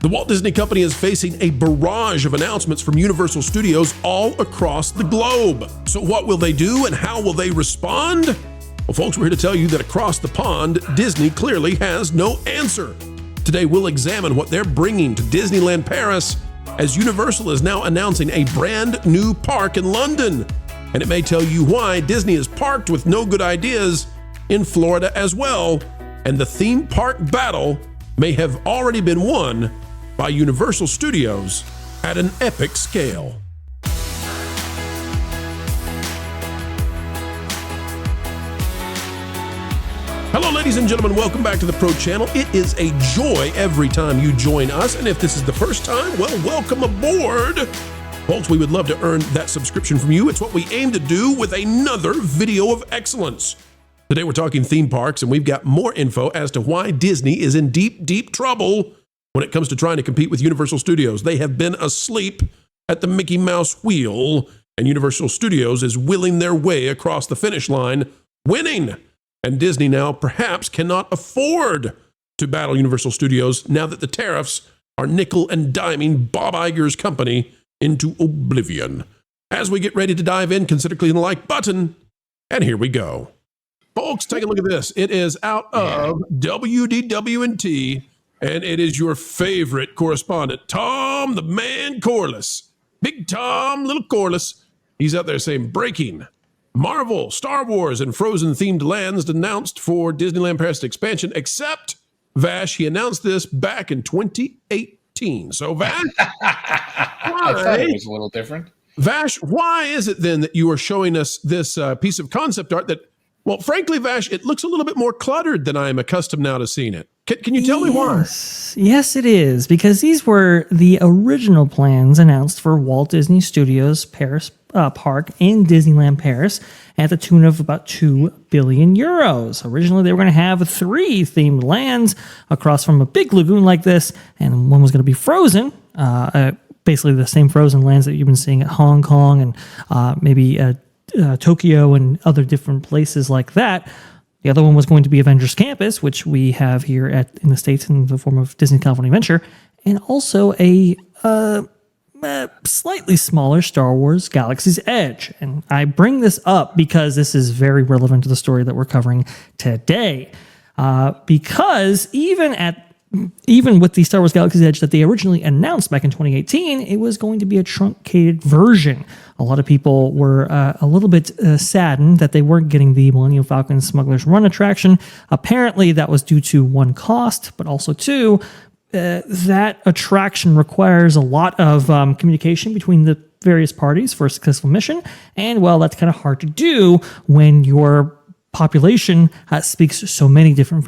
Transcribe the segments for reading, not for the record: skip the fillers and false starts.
The Walt Disney Company is facing a barrage of announcements from Universal Studios all across the globe. So what will they do and how will they respond? Well, folks, we're here to tell you that across the pond, Disney clearly has no answer. Today, we'll examine what they're bringing to Disneyland Paris as Universal is now announcing a brand new park in London. And it may tell you why Disney is parked with no good ideas in Florida as well. And the theme park battle may have already been won by Universal Studios at an epic scale. Hello, ladies and gentlemen. Welcome back to the Pro Channel. It is a joy every time you join us. And if this is the first time, well, welcome aboard. Folks, we would love to earn that subscription from you. It's what we aim to do with another video of excellence. Today, we're talking theme parks, and we've got more info as to why Disney is in deep, deep trouble when it comes to trying to compete with Universal Studios. They have been asleep at the Mickey Mouse wheel, and Universal Studios is willing their way across the finish line, winning. And Disney now perhaps cannot afford to battle Universal Studios now that the tariffs are nickel and diming Bob Iger's company into oblivion. As we get ready to dive in, consider clicking the like button, and here we go. Folks, take a look at this. It is out of WDW&T, and it is your favorite correspondent, Tom the Man Corliss. Big Tom, little Corliss. He's out there saying, breaking. Marvel, Star Wars, and Frozen-themed lands announced for Disneyland Paris expansion, except, Vash, he announced this back in 2018. So, Vash, I thought it was a little different. Vash, why is it then that you are showing us this piece of concept art that, well, frankly, Vash, it looks a little bit more cluttered than I am accustomed now to seeing it. Can you tell me why? Yes, it is, because these were the original plans announced for Walt Disney Studios Paris Park in Disneyland Paris at the tune of about 2 billion euros. Originally, they were going to have 3 themed lands across from a big lagoon like this, and one was going to be frozen, basically the same frozen lands that you've been seeing at Hong Kong and maybe Tokyo and other different places like that. The other one was going to be Avengers Campus, which we have here in the States in the form of Disney California Adventure, and also a slightly smaller Star Wars Galaxy's Edge. And I bring this up because this is very relevant to the story that we're covering today. Because even with the Star Wars Galaxy's Edge that they originally announced back in 2018, it was going to be a truncated version. A lot of people were a little bit saddened that they weren't getting the Millennium Falcon Smuggler's Run attraction. Apparently, that was due to, 1, cost, but also 2, that attraction requires a lot of communication between the various parties for a successful mission. And, well, that's kind of hard to do when your population speaks so many different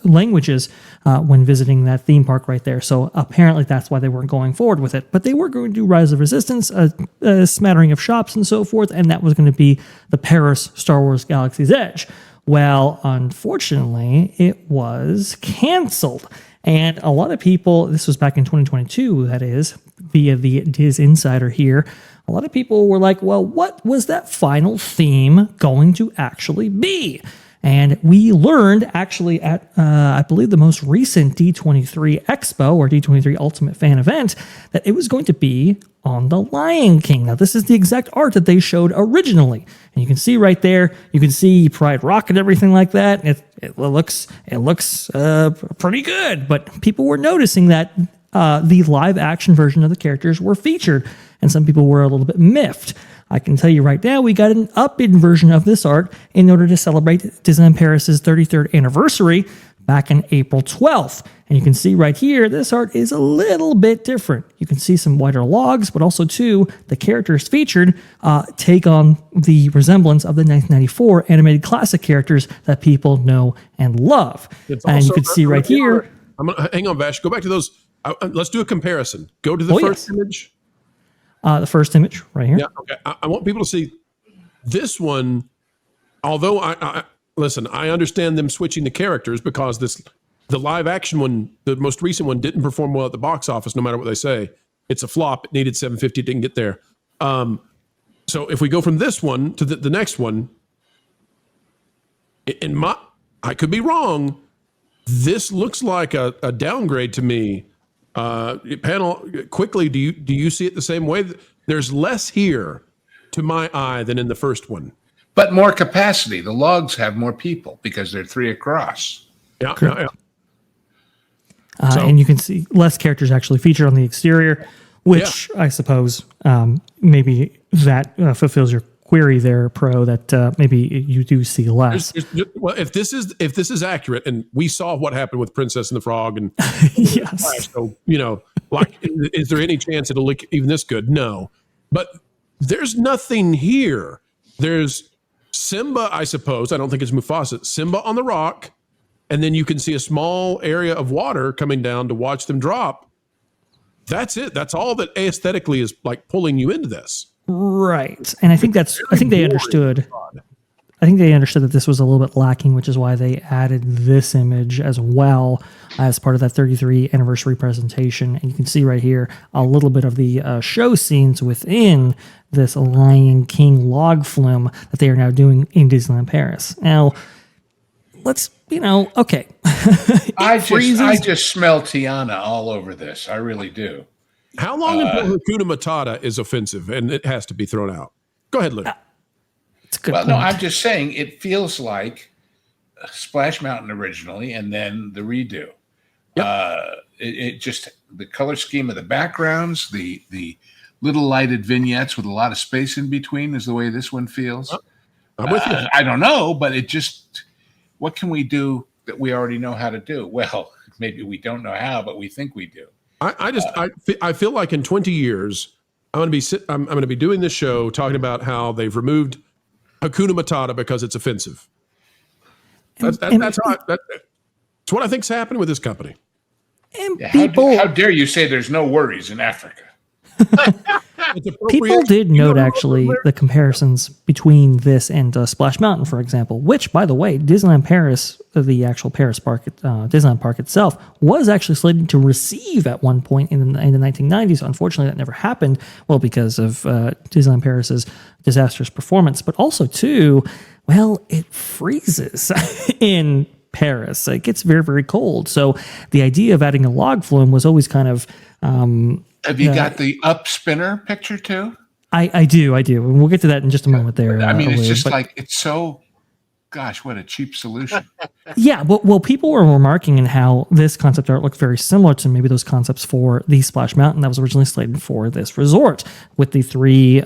languages when visiting that theme park right there. So apparently that's why they weren't going forward with it. But they were going to do Rise of Resistance, a smattering of shops and so forth, and that was going to be the Paris Star Wars Galaxy's Edge. Well, unfortunately, it was canceled. And a lot of people, this was back in 2022, that is, via the Diz Insider here, a lot of people were like, well, what was that final theme going to actually be? And we learned actually at, I believe, the most recent D23 Expo or D23 Ultimate Fan Event that it was going to be on The Lion King. Now, this is the exact art that they showed originally. And you can see right there, you can see Pride Rock and everything like that. It looks pretty good. But people were noticing that the live action version of the characters were featured, and some people were a little bit miffed. I can tell you right now, we got an up-in version of this art in order to celebrate Disneyland Paris's 33rd anniversary back in April 12th. And you can see right here, this art is a little bit different. You can see some wider logs, but also, too, the characters featured take on the resemblance of the 1994 animated classic characters that people know and love. And you can see right here. Hang on, Vash. Go back to those. Let's do a comparison. Go to the first image. The first image right here. Yeah, okay. I want people to see this one. Although I listen, I understand them switching the characters because the live action one, the most recent one, didn't perform well at the box office. No matter what they say, it's a flop. It needed 750. It didn't get there. So if we go from this one to the next one, I could be wrong. This looks like a downgrade to me Panel, quickly, do you see it the same way? There's less here to my eye than in the first one. But more capacity. The logs have more people because they're 3 across. Yeah. And you can see less characters actually featured on the exterior, which I suppose maybe that fulfills your query there, Pro, that maybe you do see less. Well, if this is accurate, and we saw what happened with Princess and the Frog, and yes, so like, is there any chance it'll look even this good? No, but there's nothing here. There's Simba, I suppose. I don't think it's Mufasa. Simba on the rock, and then you can see a small area of water coming down to watch them drop. That's it. That's all that aesthetically is like pulling you into this. Right. And I think they understood. I think they understood that this was a little bit lacking, which is why they added this image as well as part of that 33 anniversary presentation. And you can see right here a little bit of the show scenes within this Lion King log flume that they are now doing in Disneyland Paris. Now, let's, okay. I just smell Tiana all over this. I really do. How long until Hakuna Matata is offensive and it has to be thrown out? Go ahead, Luke. It's a good well, point. no, I'm just saying it feels like Splash Mountain originally and then the redo. Yep. It just, the color scheme of the backgrounds, the little lighted vignettes with a lot of space in between is the way this one feels. I'm with you. I don't know, but it just, what can we do that we already know how to do? Well, maybe we don't know how, but we think we do. I feel like in 20 years, I'm going to be doing this show talking about how they've removed Hakuna Matata because it's offensive. That's what I think's happening with this company. And how dare you say there's no worries in Africa? People did note actually the comparisons between this and Splash Mountain, for example, which, by the way, Disneyland Paris, the actual Paris park, Disneyland park itself, was actually slated to receive at one point in the 1990s. Unfortunately, that never happened. Well, because of Disneyland Paris's disastrous performance, but also too, well, it freezes in Paris. It gets very, very cold. So the idea of adding a log flume was always kind of have you got the up spinner picture too? I do. And we'll get to that in just a moment there. I mean, it's just like, it's so, gosh, what a cheap solution. Yeah. Well, people were remarking in how this concept art looked very similar to maybe those concepts for the Splash Mountain that was originally slated for this resort with the 3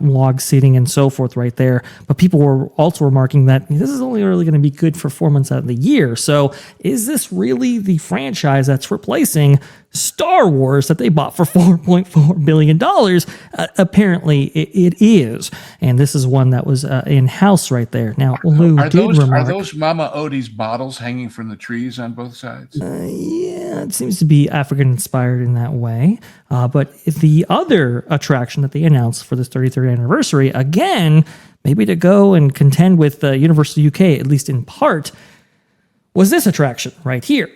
log seating and so forth right there. But people were also remarking that this is only really going to be good for 4 months out of the year. So is this really the franchise that's replacing Star Wars that they bought for $4.4 billion? Apparently it is. And this is one that was in-house right there. Now, Lou are did remark. Are those Mama Odie's bottles hanging from the trees on both sides? Yeah, it seems to be African-inspired in that way. But the other attraction that they announced for this 33rd anniversary, again, maybe to go and contend with Universal UK, at least in part, was this attraction right here.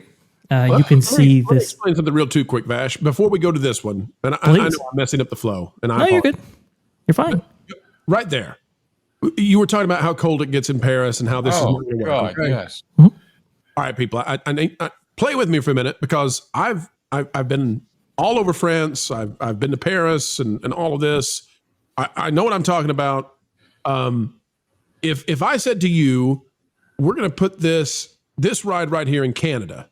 You can see this. Let me explain something real too quick, Vash. Before we go to this one, and I know I'm messing up the flow. And no, you're good. You're fine. Right there. You were talking about how cold it gets in Paris and how this is. Oh, God, okay? Yes. Mm-hmm. All right, people. I play with me for a minute because I've been all over France. I've been to Paris and all of this. I know what I'm talking about. If I said to you, we're going to put this ride right here in Canada,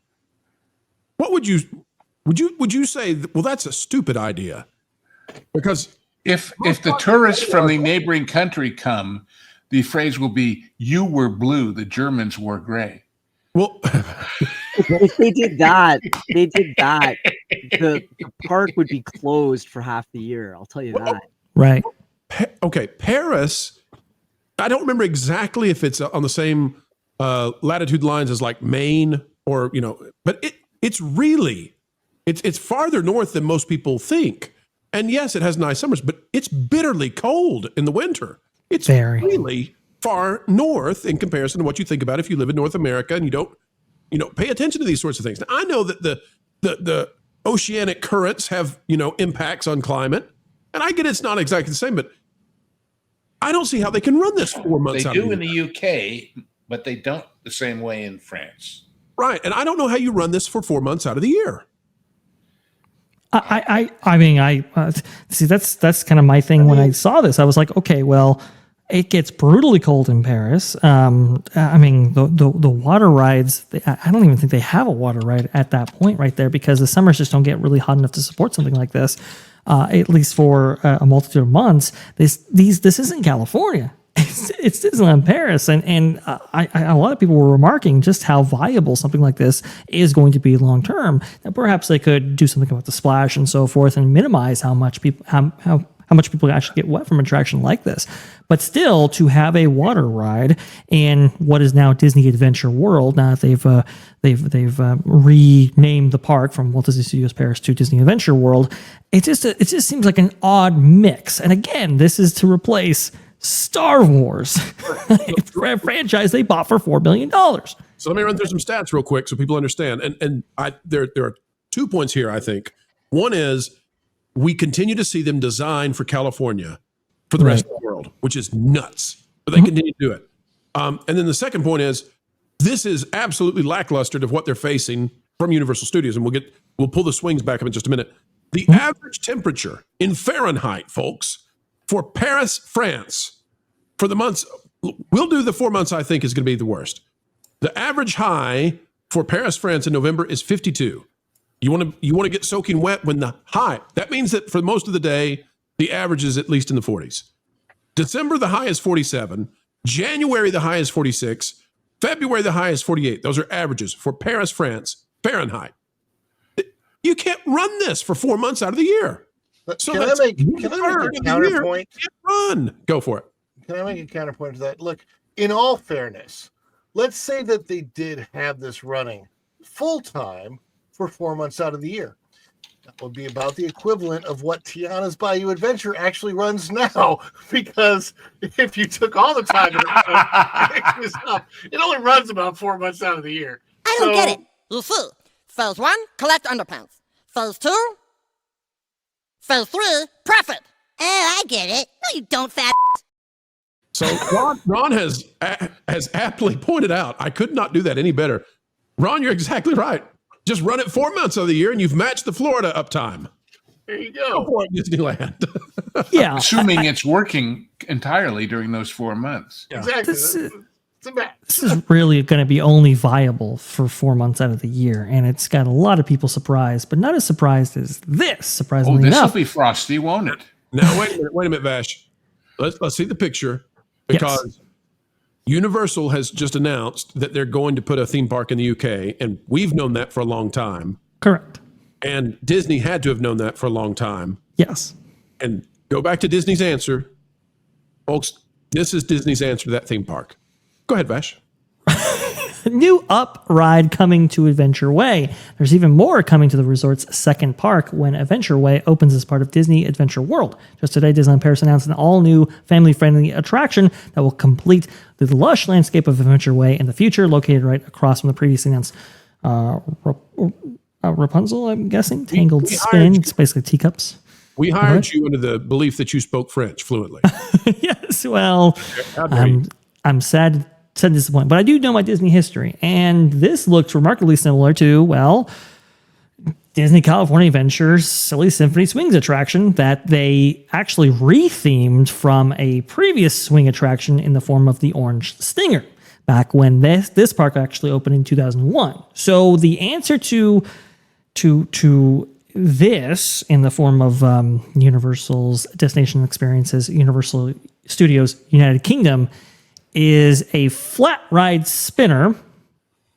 what would you say? Well, that's a stupid idea, because if the tourists from the neighboring country come, the phrase will be, "You were blue, the Germans wore gray." Well, if they did that, the park would be closed for half the year. I'll tell you that. Right. Okay, Paris. I don't remember exactly if it's on the same latitude lines as like Maine or but it's really it's farther north than most people think. And yes, it has nice summers, but it's bitterly cold in the winter. It's really far north in comparison to what you think about if you live in North America and you don't pay attention to these sorts of things. Now, I know that the oceanic currents have impacts on climate, and I get it's not exactly the same, but I don't see how they can run this 4 months. They do in the UK, but they don't the same way in France. Right. And I don't know how you run this for 4 months out of the year. See, that's kind of my thing. When I saw this, I was like, okay, well, it gets brutally cold in Paris. The water rides, I don't even think they have a water ride at that point right there, because the summers just don't get really hot enough to support something like this, at least for a multitude of months. This isn't California. It's Disneyland Paris, and a lot of people were remarking just how viable something like this is going to be long term. That perhaps they could do something about the splash and so forth, and minimize how much people actually get wet from an attraction like this. But still, to have a water ride in what is now Disney Adventure World, now that they've renamed the park from Walt Disney Studios Paris to Disney Adventure World, it just seems like an odd mix. And again, this is to replace Star Wars, a franchise they bought for $4 billion. So let me run through some stats real quick so people understand. And there are 2 points here, I think. One is we continue to see them design for California for the rest of the world, which is nuts. But they continue to do it. And then the second point is this is absolutely lackluster to what they're facing from Universal Studios. And we'll pull the swings back up in just a minute. The average temperature in Fahrenheit, folks, for Paris, France, for the months, we'll do the 4 months I think is going to be the worst. The average high for Paris, France in November is 52. You want to get soaking wet when the high, that means that for most of the day, the average is at least in the 40s. December, the high is 47. January, the high is 46. February, the high is 48. Those are averages for Paris, France, Fahrenheit. You can't run this for 4 months out of the year. So can I make a counterpoint? Run. Go for it. Can I make a counterpoint to that? Look, in all fairness, let's say that they did have this running full time for 4 months out of the year. That would be about the equivalent of what Tiana's Bayou Adventure actually runs now. Because if you took all the time it only runs about 4 months out of the year. I don't get it. You see, phase 1, collect underpants. Phase 2, phase 3, profit. Oh, I get it. No, you don't, fat. So Ron has aptly pointed out, I could not do that any better. Ron, you're exactly right. Just run it 4 months of the year and you've matched the Florida uptime. There you go. Go for it, Disneyland. Yeah. Assuming it's working entirely during those 4 months. Yeah. Exactly. This is really going to be only viable for 4 months out of the year, and it's got a lot of people surprised, but not as surprised as this. Surprisingly This will enough, be frosty, won't it? Now wait a minute, Vash. Let's see the picture, because Universal has just announced that they're going to put a theme park in the UK, and we've known that for a long time. Correct. And Disney had to have known that for a long time. Yes. And go back to Disney's answer, folks. This is Disney's answer to that theme park. Go ahead, Vash. New up ride coming to Adventure Way. There's even more coming to the resort's second park when Adventure Way opens as part of Disney Adventure World. Just today, Disneyland Paris announced an all-new family-friendly attraction that will complete the lush landscape of Adventure Way in the future, located right across from the previously announced Rapunzel, I'm guessing. Tangled Spin. It's basically teacups. We hired you under the belief that you spoke French fluently. Yes, well, I'm sad and disappointed, but I do know my Disney history, and this looks remarkably similar to, well, Disney California Adventure's Silly Symphony Swings attraction that they actually rethemed from a previous swing attraction in the form of the Orange Stinger back when this park actually opened in 2001. So the answer to this in the form of Universal's Destination Experiences, Universal Studios United Kingdom, is a flat ride spinner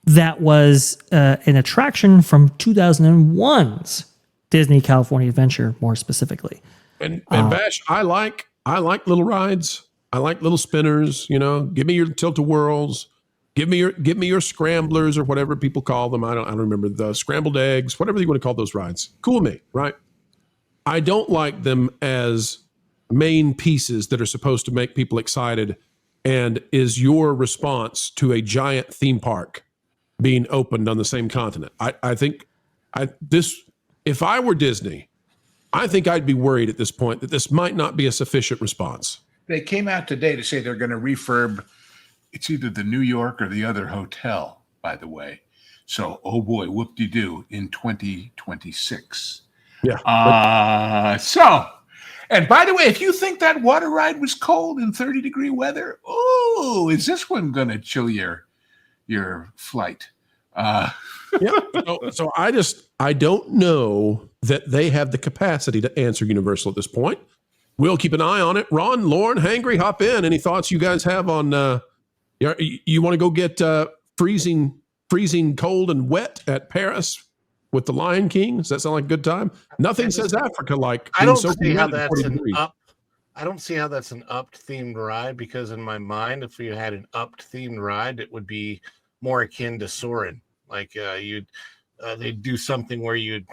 that was an attraction from 2001's Disney California Adventure, more specifically. And Vash, I like little rides. I like little spinners. You know, give me your tilt-a-whirls. Give me your scramblers, or whatever people call them. I don't remember, the scrambled eggs, whatever you want to call those rides. Cool me, right? I don't like them as main pieces that are supposed to make people excited and is your response to a giant theme park being opened on the same continent. I think if I were Disney, I think I'd be worried at this point that this might not be a sufficient response. They came out today to say they're going to refurb. It's either the New York or the other hotel, by the way. So, oh boy, whoop-de-doo, in 2026. Yeah. And by the way, if you think that water ride was cold in 30-degree weather, oh, is this one going to chill your flight? Yeah. So I don't know that they have the capacity to answer Universal at this point. We'll keep an eye on it. Ron, Lauren, Hangry, hop in. Any thoughts you guys have on? You want to go get freezing cold and wet at Paris with the Lion King? Does that sound like a good time? Nothing says Africa like. I don't being see how wet at that's 40 degrees. I don't see how that's an upped themed ride, because in my mind, if we had an upped themed ride, it would be more akin to Soarin'. Like they'd do something where it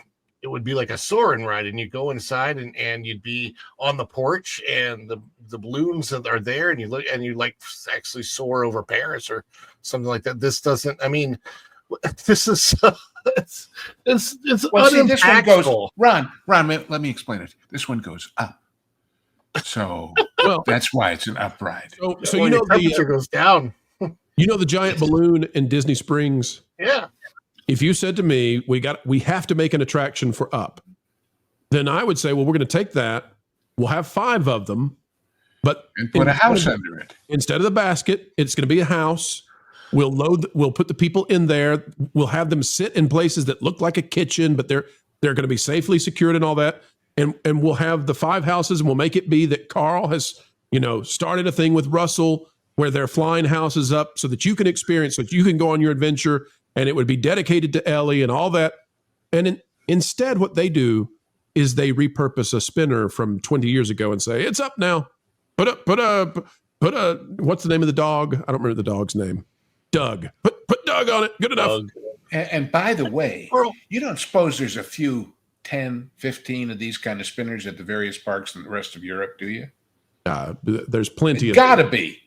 would be like a Soarin' ride, and you go inside and you'd be on the porch, and the balloons are there, and you like actually soar over Paris or something like that. This doesn't. I mean, this is it's Well, see, this one goes. unimpactful. Ron, let me explain it. This one goes up, so that's why it's an up ride. So When the temperature goes down. the giant balloon in Disney Springs. Yeah. If you said to me, we have to make an attraction for Up, then I would say, well, we're going to take that. We'll have 5 of them, but And put a house under it. instead of the basket, it's going to be a house. We'll put the people in there. We'll have them sit in places that look like a kitchen, but they're going to be safely secured and all that. And we'll have the 5 houses, and we'll make it be that Carl has, started a thing with Russell where they're flying houses up so that you can experience, so that you can go on your adventure, and it would be dedicated to Ellie and all that. And instead, what they do is they repurpose a spinner from 20 years ago and say, it's up now. Put a, what's the name of the dog? I don't remember the dog's name. Doug. Put Doug on it. Good enough. Doug. And by the way, you don't suppose there's a few 10, 15 of these kind of spinners at the various parks in the rest of Europe, do you? There's plenty of Gotta be.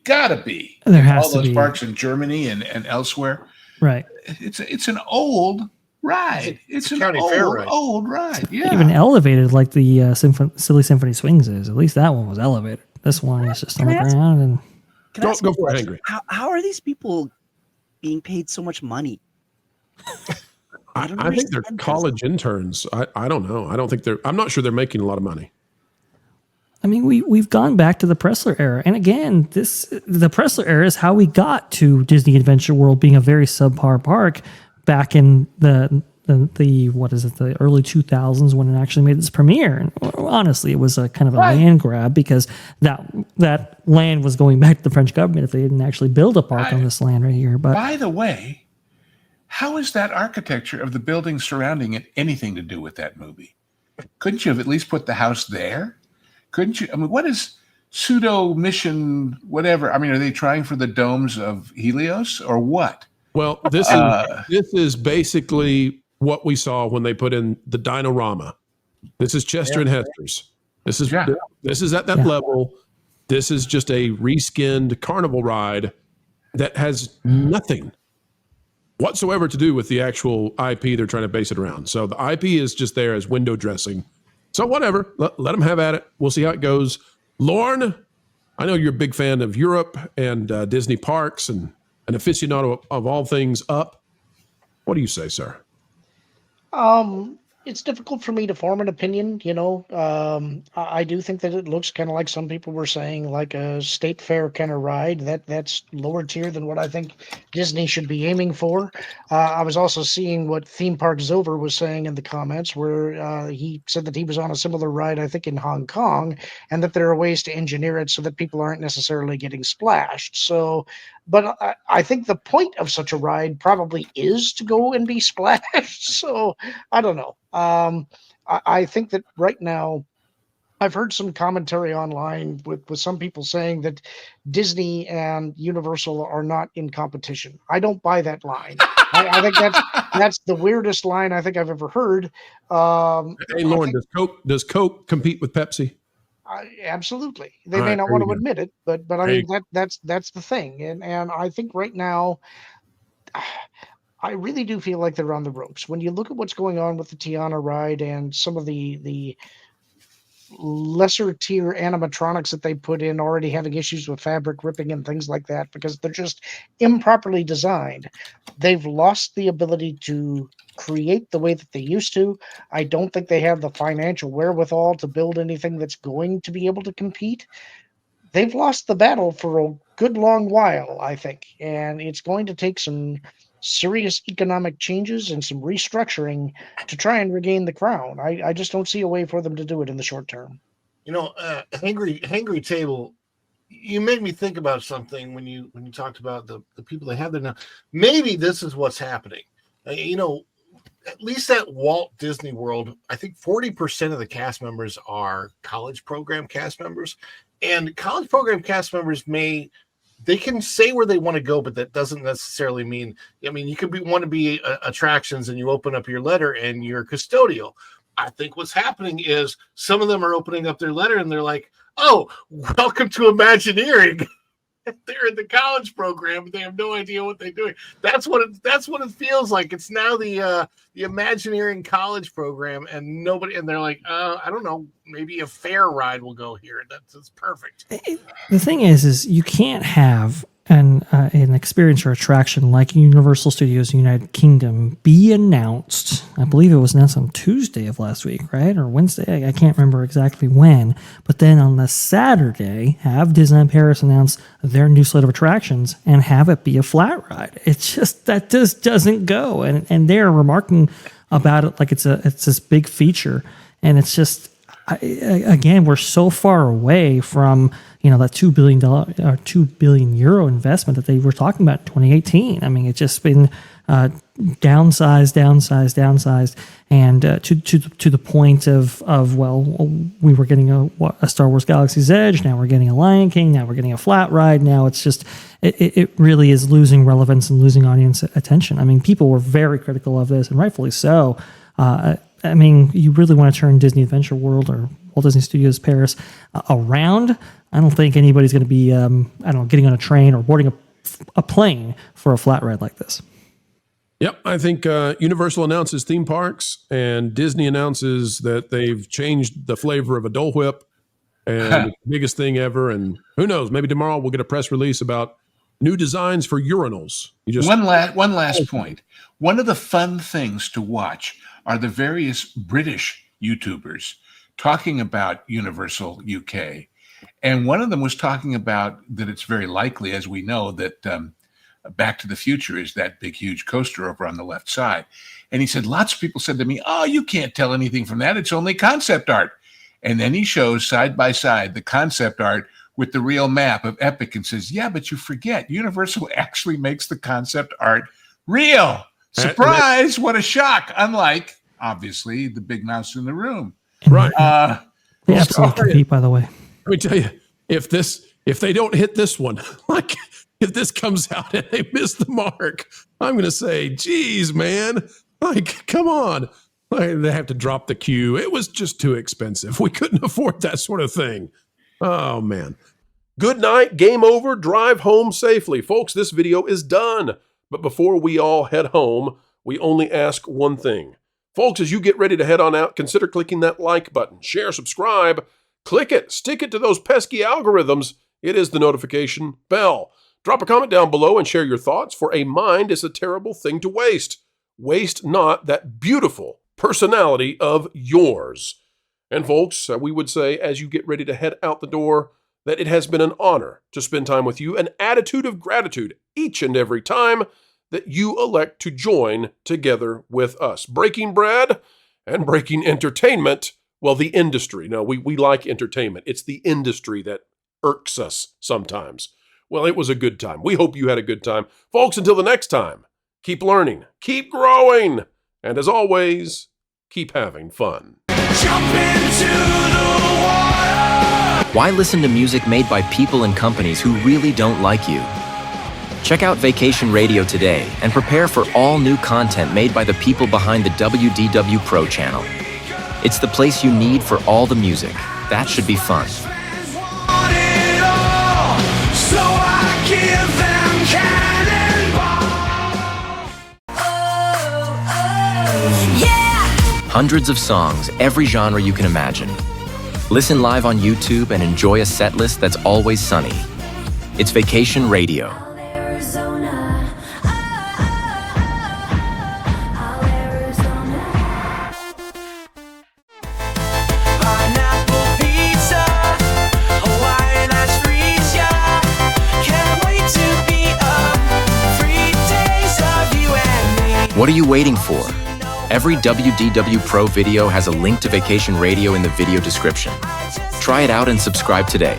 There has all to those be. parks in Germany and elsewhere. Right. It's an old ride. It's an county fair ride. old ride. Yeah. Even elevated like the Silly Symphony Swings is. At least that one was elevated. This one is just on the Can I ask- ground. And Can I ask Go a for it, question? Angry. How are these people being paid so much money? I don't think they're understand this. college interns. I don't know. I'm not sure they're making a lot of money. I mean, we've gone back to the Pressler era, and again, the Pressler era is how we got to Disney Adventure World being a very subpar park back in the early 2000s when it actually made its premiere. And honestly, it was a kind of a land grab because that land was going back to the French government if they didn't actually build a park on this land right here. But By the way, how is that architecture of the buildings surrounding it anything to do with that movie? Couldn't you have at least put the house there? Couldn't you? I mean, what is pseudo mission, whatever? I mean, are they trying for the domes of Helios or what? Well, this is basically what we saw when they put in the Dinorama. This is Chester and Hester's. This is at that level. This is just a reskinned carnival ride that has nothing whatsoever to do with the actual IP they're trying to base it around. So the IP is just there as window dressing. So whatever, let them have at it. We'll see how it goes. Lorne, I know you're a big fan of Europe and Disney parks and an aficionado of all things Up. What do you say, sir? It's difficult for me to form an opinion, I do think that it looks kind of like some people were saying, like a state fair kind of ride. That's lower tier than what I think Disney should be aiming for. I was also seeing what Theme Park Zilver was saying in the comments, where he said that he was on a similar ride, I think, in Hong Kong, and that there are ways to engineer it so that people aren't necessarily getting splashed. So, but I think the point of such a ride probably is to go and be splashed. So I don't know. I think that right now, I've heard some commentary online with some people saying that Disney and Universal are not in competition. I don't buy that line. I think that's the weirdest line I think I've ever heard. Hey, Lauren, does Coke compete with Pepsi? Absolutely. They All may right, not there want you to go. admit it, but I There mean you that's the thing. And I think right now I really do feel like they're on the ropes. When you look at what's going on with the Tiana ride and some of the lesser tier animatronics that they put in already having issues with fabric ripping and things like that because they're just improperly designed. They've lost the ability to create the way that they used to. I don't think they have the financial wherewithal to build anything that's going to be able to compete. They've lost the battle for a good long while, I think, and it's going to take some serious economic changes and some restructuring to try and regain the crown. I just don't see a way for them to do it in the short term. Hangry Table, you made me think about something when you talked about the people they have there now. Maybe this is what's happening. At least at Walt Disney World, I think 40% of the cast members are college program cast members. And college program cast members they can say where they want to go, but that doesn't necessarily mean, you could want to be attractions and you open up your letter and you're custodial. I think what's happening is some of them are opening up their letter and they're like, oh, welcome to Imagineering. They're in the college program, but they have no idea what they're doing. That's what it feels like. It's now the Imagineering college program, and they're like, I don't know, maybe a fair ride will go here. That's perfect. The thing is you can't have an experience or attraction like Universal Studios United Kingdom be announced. I believe it was announced on Tuesday of last week, right? Or Wednesday. I can't remember exactly when. But then on the Saturday, have Disneyland Paris announce their new slate of attractions and have it be a flat ride. That just doesn't go. And they're remarking about it like it's this big feature. And it's just, again, we're so far away from that $2 billion or €2 billion investment that they were talking about in 2018. It's just been downsized, and to the point of we were getting a Star Wars Galaxy's Edge, now we're getting a Lion King, now we're getting a flat ride. Now it's just it really is losing relevance and losing audience attention. People were very critical of this, and rightfully so. You really want to turn Disney Adventure World or Walt Disney Studios Paris around. I don't think anybody's going to be, getting on a train or boarding a plane for a flat ride like this. Yep, I think Universal announces theme parks, and Disney announces that they've changed the flavor of a Dole Whip, and the biggest thing ever. And who knows? Maybe tomorrow we'll get a press release about new designs for urinals. One last point. One of the fun things to watch are the various British YouTubers talking about Universal UK. And one of them was talking about that it's very likely, as we know, that Back to the Future is that big, huge coaster over on the left side. And he said, lots of people said to me, oh, you can't tell anything from that. It's only concept art. And then he shows side by side the concept art with the real map of Epic and says, yeah, but you forget, Universal actually makes the concept art real. Surprise, what a shock. Unlike, obviously, the big mouse in the room. Right. They absolutely compete, by the way. Let me tell you, if they don't hit this one, like if this comes out and they miss the mark, I'm going to say, geez, man, like, come on. They have to drop the queue. It was just too expensive. We couldn't afford that sort of thing. Oh, man. Good night. Game over. Drive home safely. Folks, this video is done. But before we all head home, we only ask one thing. Folks, as you get ready to head on out, consider clicking that like button. Share, subscribe. Click it. Stick it to those pesky algorithms. It is the notification bell. Drop a comment down below and share your thoughts, for a mind is a terrible thing to waste. Waste not that beautiful personality of yours. And folks, we would say, as you get ready to head out the door, that it has been an honor to spend time with you, an attitude of gratitude each and every time that you elect to join together with us. Breaking bread and breaking entertainment. Well, the industry. No, we like entertainment. It's the industry that irks us sometimes. Well, it was a good time. We hope you had a good time. Folks, until the next time, keep learning, keep growing, and as always, keep having fun. Jump into the water! Why listen to music made by people and companies who really don't like you? Check out Vacation Radio today and prepare for all new content made by the people behind the WDW Pro Channel. It's the place you need for all the music. That should be fun. Hundreds of songs, every genre you can imagine. Listen live on YouTube and enjoy a set list that's always sunny. It's Vacation Radio. What are you waiting for? Every WDW Pro video has a link to Vacation Radio in the video description. Try it out and subscribe today.